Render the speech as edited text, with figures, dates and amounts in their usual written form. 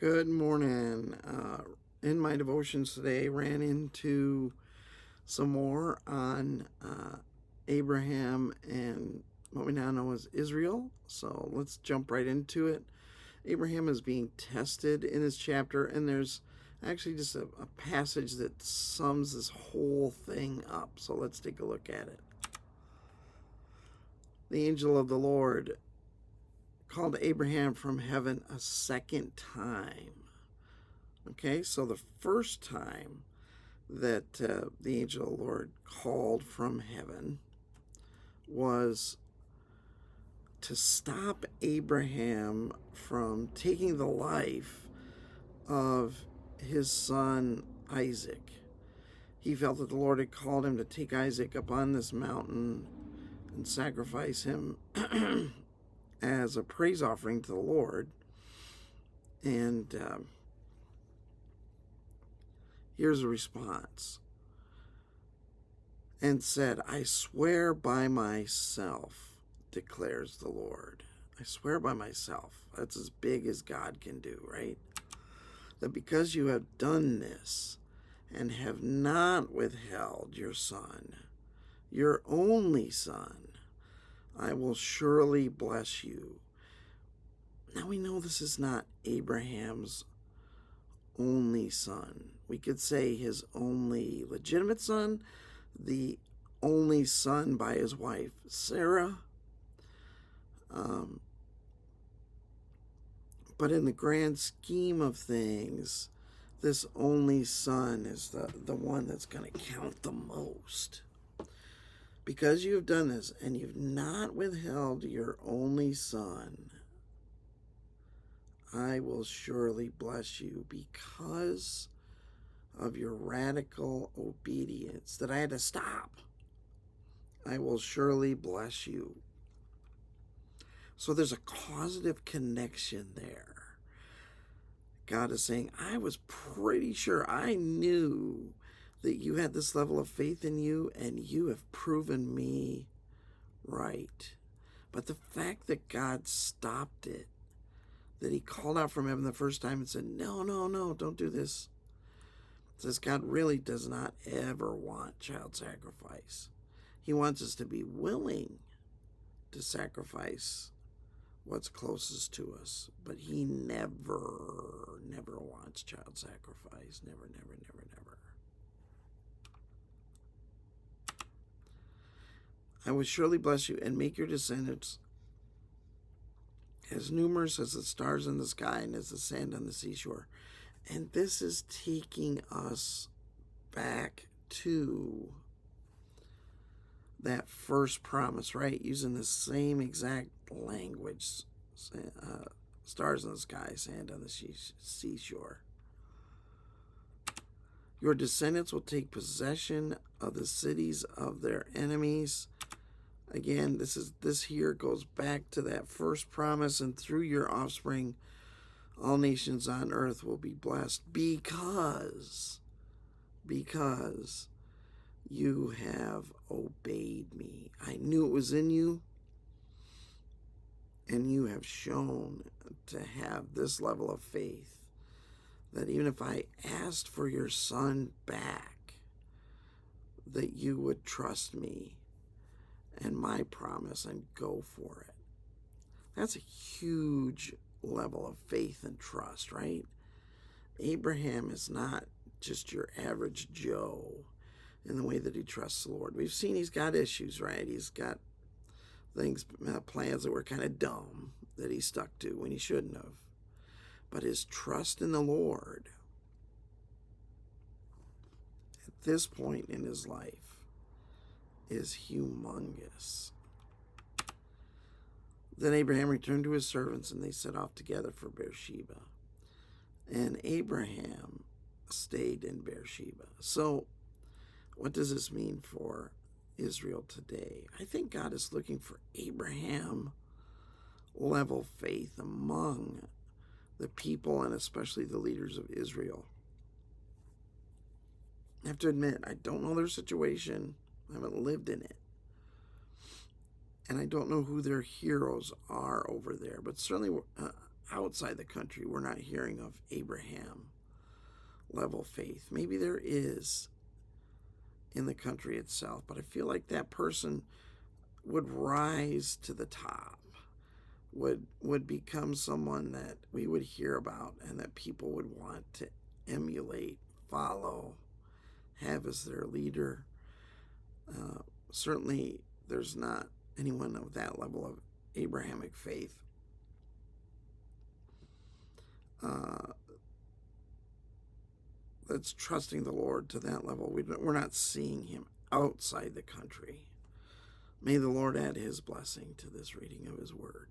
Good morning. In my devotions today, ran into some more on Abraham and what we now know as Israel. So let's jump right into it. Abraham is being tested in this chapter, and there's actually just a passage that sums this whole thing up. So let's take a look at it. The angel of the Lord called Abraham from heaven a second time. Okay, so the first time that the angel of the Lord called from heaven was to stop Abraham from taking the life of his son Isaac. He felt that the Lord had called him to take Isaac up on this mountain and sacrifice him as a praise offering to the Lord. And here's a response. And said, I swear by myself, declares the Lord. I swear by myself. That's as big as God can do, right? That because you have done this and have not withheld your son, your only son, I will surely bless you. Now we know this is not Abraham's only son. We could say his only legitimate son, the only son by his wife Sarah. But in the grand scheme of things, this only son is the one that's going to count the most. Because you have done this and you've not withheld your only son, I will surely bless you because of your radical obedience that I had to stop. I will surely bless you. So there's a causative connection there. God is saying, I was pretty sure, I knew that you had this level of faith in you, and you have proven me right. But the fact that God stopped it, that he called out from heaven the first time and said, no, don't do this, says God really does not ever want child sacrifice. He wants us to be willing to sacrifice what's closest to us, but he never wants child sacrifice. Never. I will surely bless you and make your descendants as numerous as the stars in the sky and as the sand on the seashore. And this is taking us back to that first promise, right? Using the same exact language. Stars in the sky, sand on the seashore. Your descendants will take possession of the cities of their enemies. Again, this here goes back to that first promise, and through your offspring, all nations on earth will be blessed because you have obeyed me. I knew it was in you, and you have shown to have this level of faith that even if I asked for your son back, that you would trust me and my promise and go for it. That's a huge level of faith and trust, right? Abraham is not just your average Joe in the way that he trusts the Lord. We've seen he's got issues, right? He's got things, plans that were kind of dumb that he stuck to when he shouldn't have. But his trust in the Lord at this point in his life is humongous. Then Abraham returned to his servants, and they set off together for Beersheba. And Abraham stayed in Beersheba. So, what does this mean for Israel today? I think God is looking for Abraham level faith among the people and especially the leaders of Israel. I have to admit, I don't know their situation. I haven't lived in it. And I don't know who their heroes are over there. But certainly outside the country, we're not hearing of Abraham level faith. Maybe there is in the country itself, but I feel like that person would rise to the top, would become someone that we would hear about and that people would want to emulate, follow, have as their leader. Certainly, there's not anyone of that level of Abrahamic faith that's trusting the Lord to that level. We're not seeing him outside the country. May the Lord add his blessing to this reading of his word.